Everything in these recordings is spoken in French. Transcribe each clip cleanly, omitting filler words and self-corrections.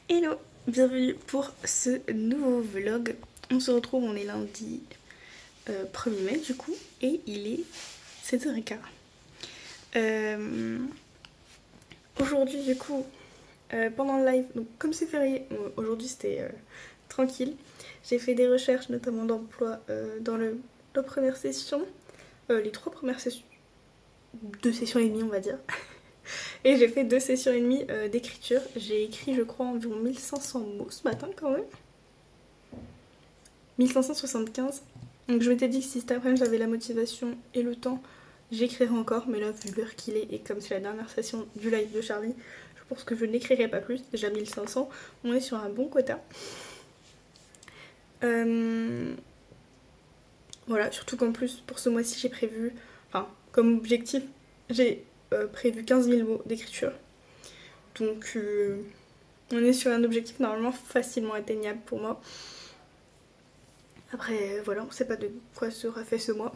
Hello, bienvenue pour ce nouveau vlog. On se retrouve, on est lundi 1er mai du coup, et il est 7h15. Aujourd'hui du coup, pendant le live, donc comme c'est férié, aujourd'hui c'était tranquille. J'ai fait des recherches notamment d'emploi dans la première session, les 3 premières sessions, 2 sessions et demie on va dire. Et j'ai fait 2 sessions et demie d'écriture. J'ai écrit je crois environ 1500 mots ce matin quand même. 1575. Donc je m'étais dit que si cet après-midi j'avais la motivation et le temps, j'écrirais encore. Mais là vu l'heure qu'il est et comme c'est la dernière session du live de Charlie, je pense que je n'écrirai pas plus. Déjà 1500, on est sur un bon quota. Voilà, surtout qu'en plus pour ce mois-ci j'ai prévu, enfin comme objectif, j'ai prévu 15 000 mots d'écriture. Donc on est sur un objectif normalement facilement atteignable pour moi. Après voilà, on sait pas de quoi sera fait ce mois.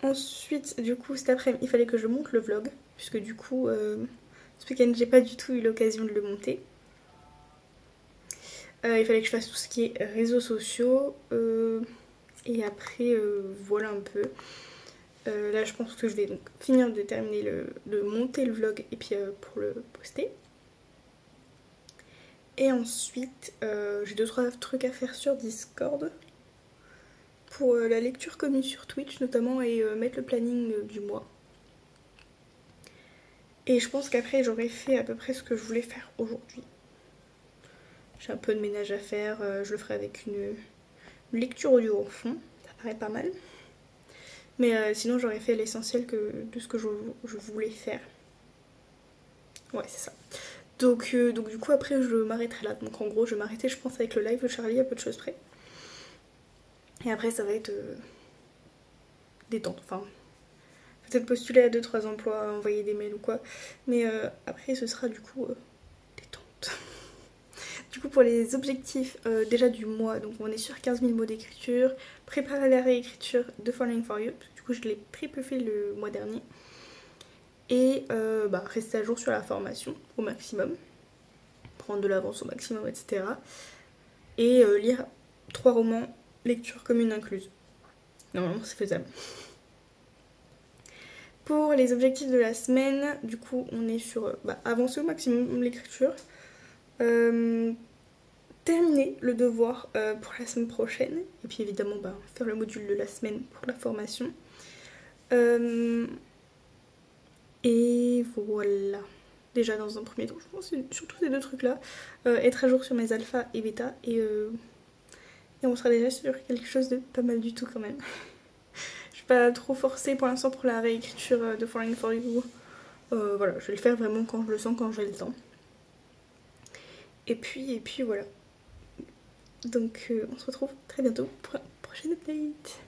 Ensuite du coup cet après-midi il fallait que je monte le vlog. Puisque du coup ce week-end j'ai pas du tout eu l'occasion de le monter. Il fallait que je fasse tout ce qui est réseaux sociaux. Et après voilà un peu. Là je pense que je vais donc finir de terminer de monter le vlog et puis pour le poster. Et ensuite j'ai 2-3 trucs à faire sur Discord pour la lecture commune sur Twitch notamment et mettre le planning du mois. Et je pense qu'après j'aurai fait à peu près ce que je voulais faire aujourd'hui. J'ai un peu de ménage à faire, je le ferai avec une lecture audio au fond, ça paraît pas mal. Mais sinon j'aurais fait l'essentiel de ce que je voulais faire. Ouais c'est ça. Donc du coup après je m'arrêterai là. Donc en gros je vais m'arrêter je pense avec le live de Charlie à peu de choses près. Et après ça va être détente. Enfin peut-être postuler à 2-3 emplois, envoyer des mails ou quoi. Mais après ce sera du coup détente. Du coup pour les objectifs déjà du mois, donc on est sur 15 000 mots d'écriture. Préparer la réécriture de Falling For You. Du coup je l'ai peu fait le mois dernier. Et rester à jour sur la formation au maximum, prendre de l'avance au maximum, etc. Et lire 3 romans, lecture commune incluse. Normalement c'est faisable. Pour les objectifs de la semaine, du coup on est sur avancer au maximum l'écriture, terminer le devoir pour la semaine prochaine, et puis évidemment faire le module de la semaine pour la formation. Et voilà. Déjà dans un premier temps, je pense surtout ces 2 trucs là. Être à jour sur mes alpha et bêta. Et on sera déjà sur quelque chose de pas mal du tout quand même. Je suis pas trop forcée pour l'instant pour la réécriture de Falling For You. Voilà, je vais le faire vraiment quand je le sens, quand j'ai le temps. Et puis voilà. Donc on se retrouve très bientôt pour un prochain update.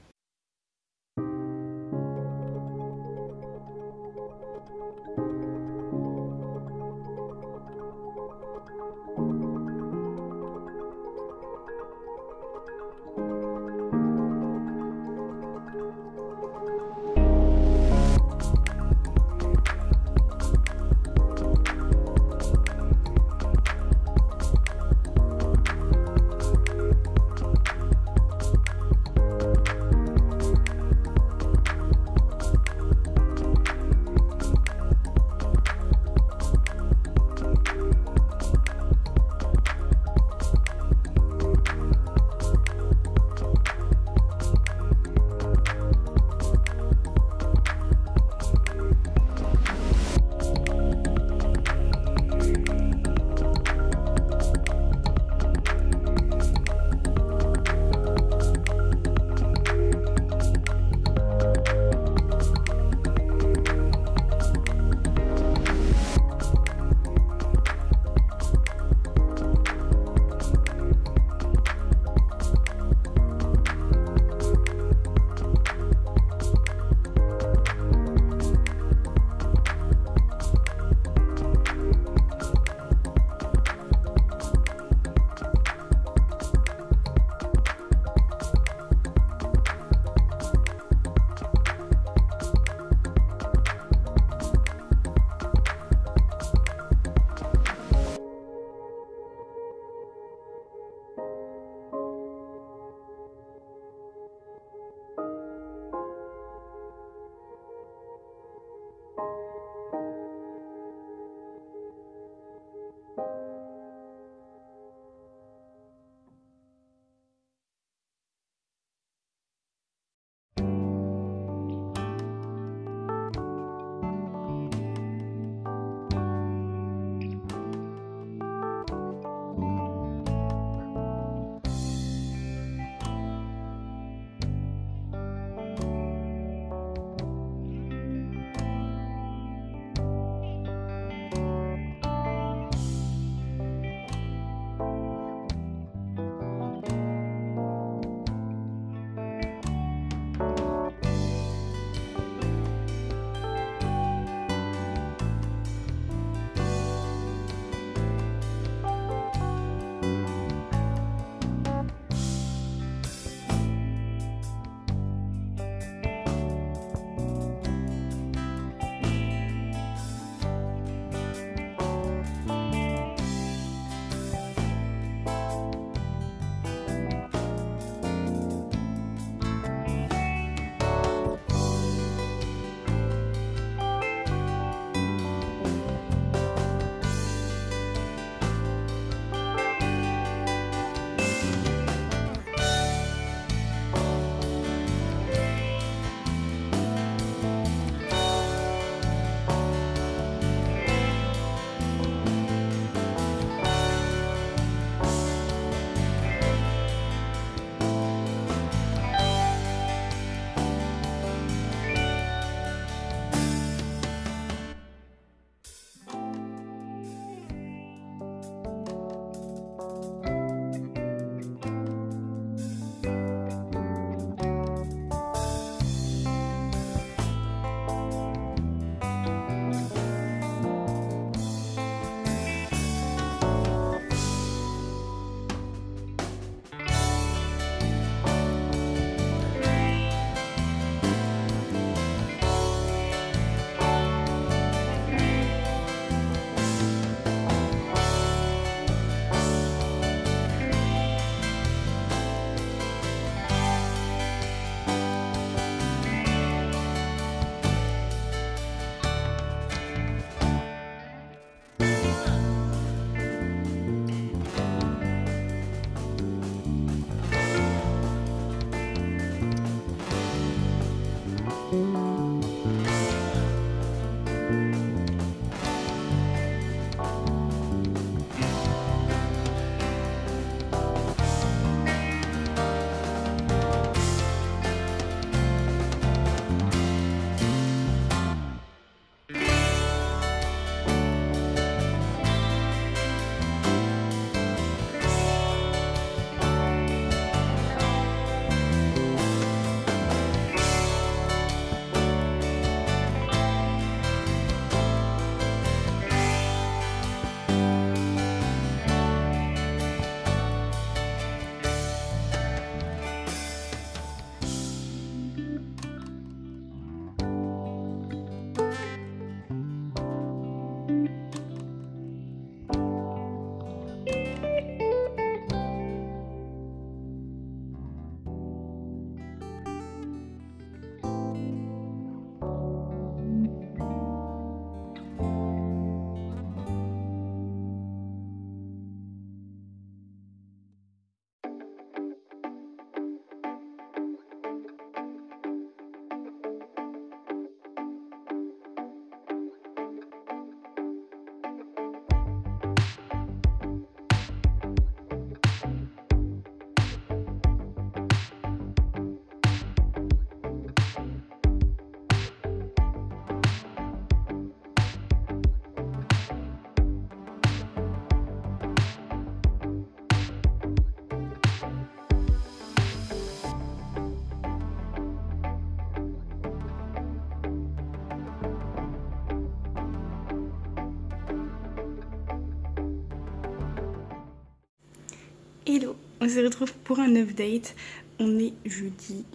Hello, on se retrouve pour un update. On est jeudi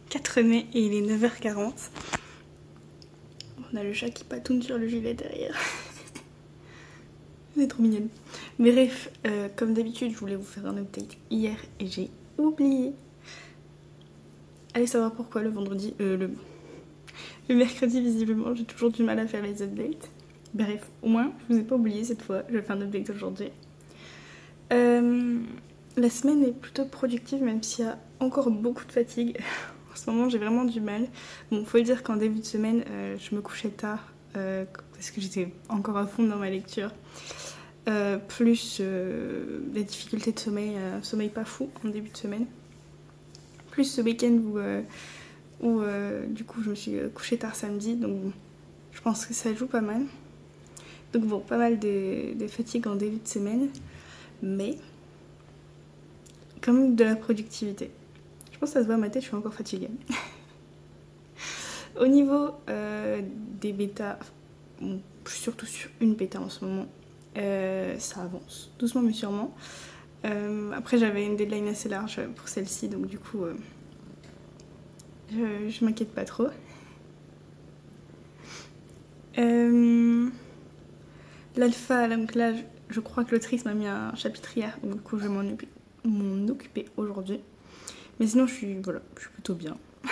4 mai et il est 9h40. On a le chat qui patoune sur le gilet derrière. C'est trop mignonne. Mais bref, comme d'habitude, je voulais vous faire un update hier et j'ai oublié. Allez savoir pourquoi le vendredi, le mercredi visiblement, j'ai toujours du mal à faire les updates. Bref, au moins, je vous ai pas oublié cette fois, je vais faire un update aujourd'hui. La semaine est plutôt productive même s'il y a encore beaucoup de fatigue. En ce moment j'ai vraiment du mal. Bon, faut le dire qu'en début de semaine je me couchais tard parce que j'étais encore à fond dans ma lecture. Plus la difficulté de sommeil, sommeil pas fou en début de semaine. Plus ce week-end où du coup je me suis couchée tard samedi, donc je pense que ça joue pas mal. Donc bon, pas mal de fatigue en début de semaine. Mais quand même de la productivité. Je pense que ça se voit à ma tête, je suis encore fatiguée. Au niveau des bêtas, bon, je suis surtout sur une bêta en ce moment. Ça avance, doucement mais sûrement. Après j'avais une deadline assez large pour celle-ci, donc du coup je m'inquiète pas trop. L'alpha, donc là je crois que l'autrice m'a mis un chapitre hier, donc du coup je vais m'en occuper aujourd'hui. Mais sinon je suis plutôt bien. Au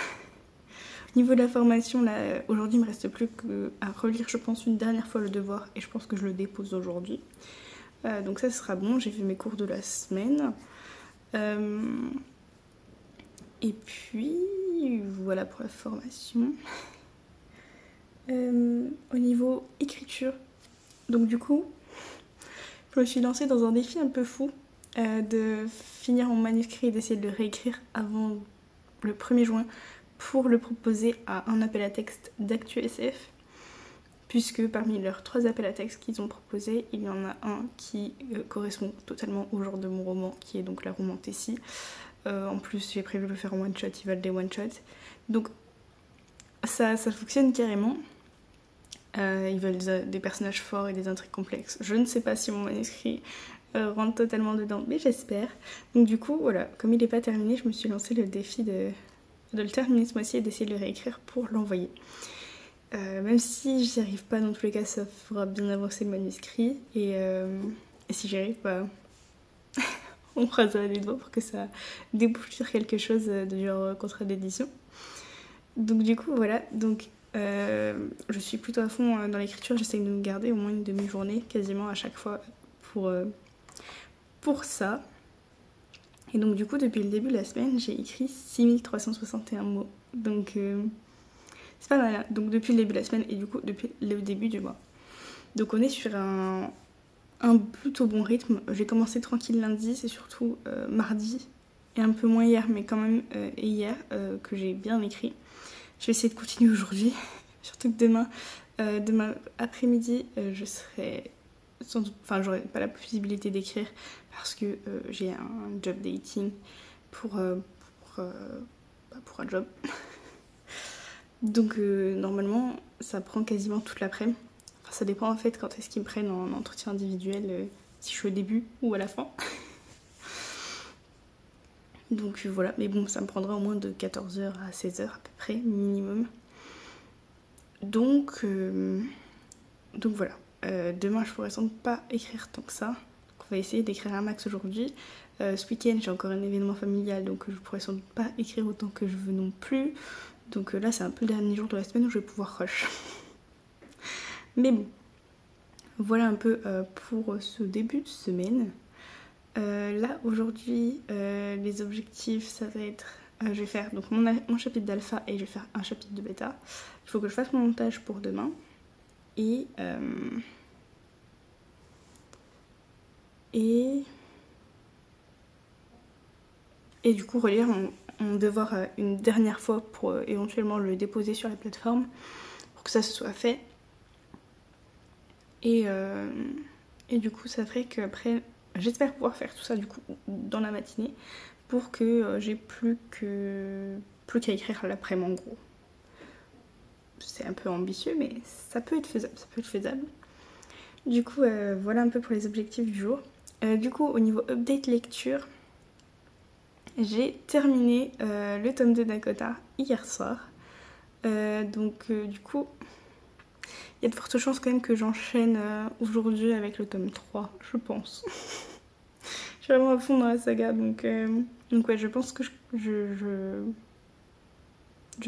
niveau de la formation, là aujourd'hui il me reste plus qu'à relire je pense une dernière fois le devoir et je pense que je le dépose aujourd'hui. Donc ça sera bon, j'ai fait mes cours de la semaine. Et puis voilà pour la formation. Au niveau écriture, donc du coup je me suis lancée dans un défi un peu fou de finir mon manuscrit et d'essayer de le réécrire avant le 1er juin pour le proposer à un appel à texte d'ActuSF, puisque parmi leurs 3 appels à texte qu'ils ont proposés, il y en a un qui correspond totalement au genre de mon roman, qui est donc la romantessie. En plus j'ai prévu de le faire en one shot, ils veulent des one shots, donc ça fonctionne carrément. Ils veulent des personnages forts et des intrigues complexes. Je ne sais pas si mon manuscrit rentre totalement dedans, mais j'espère. Donc du coup, voilà, comme il n'est pas terminé, je me suis lancé le défi de le terminer ce mois-ci et d'essayer de le réécrire pour l'envoyer. Même si j'y arrive pas, dans tous les cas, ça fera bien avancer le manuscrit. Et si j'y arrive, bah, on croisera les doigts pour que ça débouche sur quelque chose de genre contrat d'édition. Donc du coup, voilà, donc... je suis plutôt à fond dans l'écriture, j'essaye de me garder au moins une demi-journée quasiment à chaque fois pour ça. Et donc du coup depuis le début de la semaine j'ai écrit 6361 mots Donc c'est pas mal, hein. Donc depuis le début de la semaine et du coup depuis le début du mois. Donc on est sur un plutôt bon rythme. J'ai commencé tranquille lundi, c'est surtout mardi et un peu moins hier, mais quand même et hier que j'ai bien écrit. Je vais essayer de continuer aujourd'hui, surtout que demain après-midi, je serai sans doute, enfin j'aurai pas la possibilité d'écrire parce que j'ai un job dating pour un job. Donc normalement ça prend quasiment toute l'après-midi. Enfin, ça dépend en fait quand est-ce qu'ils me prennent en entretien individuel, si je suis au début ou à la fin. Donc voilà, mais bon, ça me prendra au moins de 14h à 16h à peu près, minimum. Donc voilà. Demain, je pourrais sans doute pas écrire tant que ça. Donc on va essayer d'écrire un max aujourd'hui. Ce week-end, j'ai encore un événement familial, donc je pourrais sans doute pas écrire autant que je veux non plus. Donc là, c'est un peu le dernier jour de la semaine où je vais pouvoir rush. Mais bon, voilà un peu pour ce début de semaine. Là aujourd'hui les objectifs ça va être je vais faire donc mon chapitre d'alpha et je vais faire un chapitre de bêta. Il faut que je fasse mon montage pour demain et du coup relire mon devoir une dernière fois pour éventuellement le déposer sur la plateforme pour que ça se soit fait et du coup ça ferait qu'après j'espère pouvoir faire tout ça du coup dans la matinée pour que j'ai plus qu'à écrire l'après-midi en gros. C'est un peu ambitieux mais ça peut être faisable. Du coup voilà un peu pour les objectifs du jour. Du coup au niveau update lecture, j'ai terminé le tome 2 d'Akota hier soir. Du coup il y a de fortes chances quand même que j'enchaîne aujourd'hui avec le tome 3, je pense. Je suis vraiment à fond dans la saga, donc ouais, je pense que je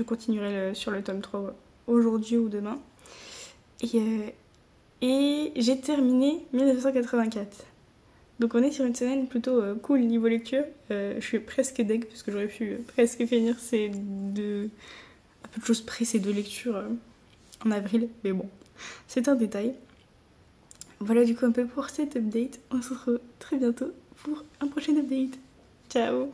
continuerai sur le tome 3 aujourd'hui ou demain. Et j'ai terminé 1984. Donc on est sur une semaine plutôt cool niveau lecture. Je suis presque deg parce que j'aurais pu presque finir à peu de choses près ces 2 lectures en avril, mais bon, c'est un détail. Voilà du coup un peu pour cet update. On se retrouve très bientôt pour un prochain update. Ciao!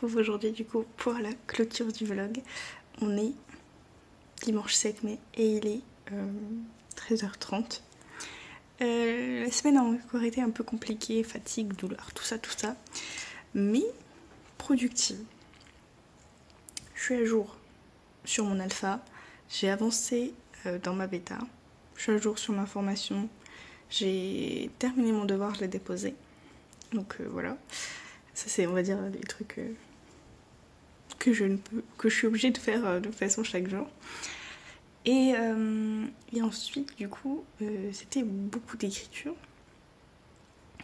retrouve aujourd'hui du coup pour la clôture du vlog. On est dimanche 7 mai et il est 13h30. La semaine a encore été un peu compliquée, fatigue, douleur, tout ça, mais productive. Je suis à jour sur mon alpha, j'ai avancé dans ma bêta, je suis à jour sur ma formation, j'ai terminé mon devoir, je l'ai déposé. Donc voilà, ça c'est on va dire les trucs que je suis obligée de faire de toute façon chaque jour. Et ensuite du coup c'était beaucoup d'écriture.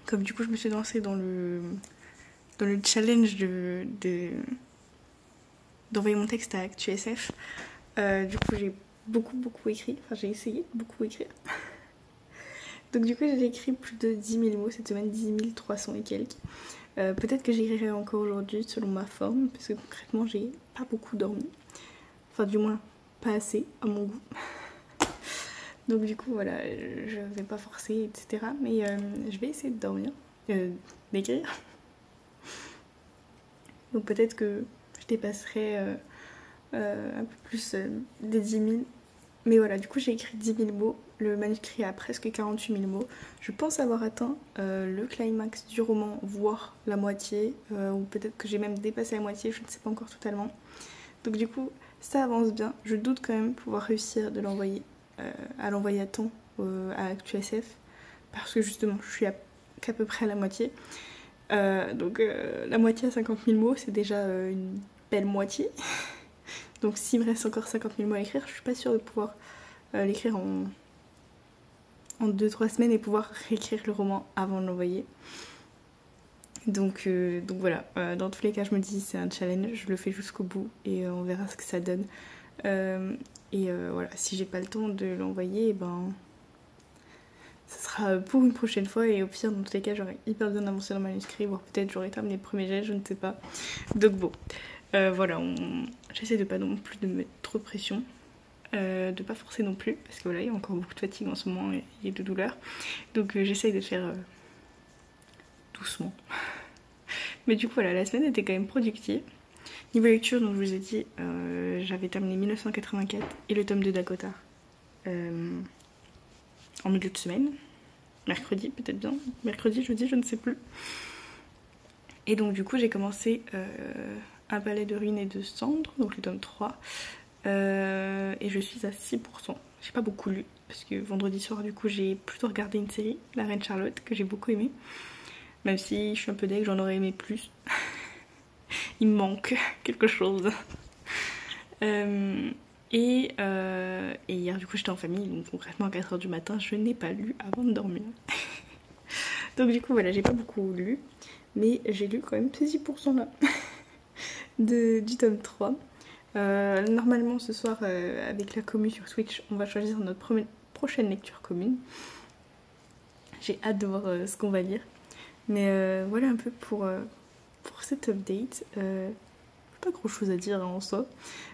Comme du coup je me suis lancée dans le challenge d'envoyer mon texte à ActuSF. Du coup j'ai beaucoup écrit, enfin j'ai essayé de beaucoup écrire. Donc du coup j'ai écrit plus de 10 000 mots cette semaine, 10 300 et quelques. Peut-être que j'écrirai encore aujourd'hui selon ma forme, parce que concrètement j'ai pas beaucoup dormi. Enfin du moins pas assez à mon goût. Donc du coup voilà, je vais pas forcer, etc. Mais je vais essayer de dormir, d'écrire. Donc peut-être que je dépasserai un peu plus des 10 000. Mais voilà, du coup j'ai écrit 10 000 mots, le manuscrit a presque 48 000 mots. Je pense avoir atteint le climax du roman, voire la moitié, ou peut-être que j'ai même dépassé la moitié, je ne sais pas encore totalement. Donc du coup ça avance bien, je doute quand même pouvoir réussir de l'envoyer à l'envoyer à temps à ActuSF, parce que justement je suis qu'à peu près à la moitié. Donc la moitié à 50 000 mots, c'est déjà une belle moitié. Donc s'il me reste encore 50 000 mots à écrire, je suis pas sûre de pouvoir l'écrire en 2-3 semaines et pouvoir réécrire le roman avant de l'envoyer. Donc voilà, dans tous les cas je me dis c'est un challenge, je le fais jusqu'au bout et on verra ce que ça donne. Voilà, si j'ai pas le temps de l'envoyer, ça sera pour une prochaine fois, et au pire dans tous les cas j'aurai hyper bien avancé dans le manuscrit, voire peut-être j'aurai terminé le premier jet, je ne sais pas. Donc bon, voilà, j'essaie de pas non plus de mettre trop de pression, de pas forcer non plus, parce que voilà, il y a encore beaucoup de fatigue en ce moment et de douleur, donc j'essaie de faire doucement. Mais du coup voilà, la semaine était quand même productive. Niveau lecture, donc je vous ai dit, j'avais terminé 1984 et le tome 2 d'Akota en milieu de semaine, mercredi peut-être bien, mercredi, jeudi, je ne sais plus. Et donc du coup j'ai commencé Un palais de ruines et de cendres, donc le tome 3, et je suis à 6%. J'ai pas beaucoup lu, parce que vendredi soir du coup j'ai plutôt regardé une série, La Reine Charlotte, que j'ai beaucoup aimée, même si je suis un peu deg, j'en aurais aimé plus. Il me manque quelque chose. Et hier du coup j'étais en famille, donc concrètement à 4h du matin je n'ai pas lu avant de dormir. Donc du coup voilà, j'ai pas beaucoup lu, mais j'ai lu quand même ces 6% là du tome 3. Normalement ce soir avec la commu sur Switch on va choisir notre prochaine lecture commune. J'ai hâte de voir ce qu'on va lire. Mais voilà un peu pour cette update. Pas grand chose à dire en soi.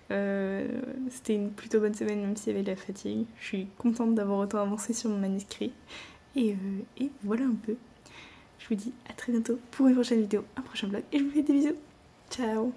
C'était une plutôt bonne semaine même s'il y avait de la fatigue. Je suis contente d'avoir autant avancé sur mon manuscrit. Et voilà un peu. Je vous dis à très bientôt pour une prochaine vidéo, un prochain vlog, et je vous fais des bisous. Ciao.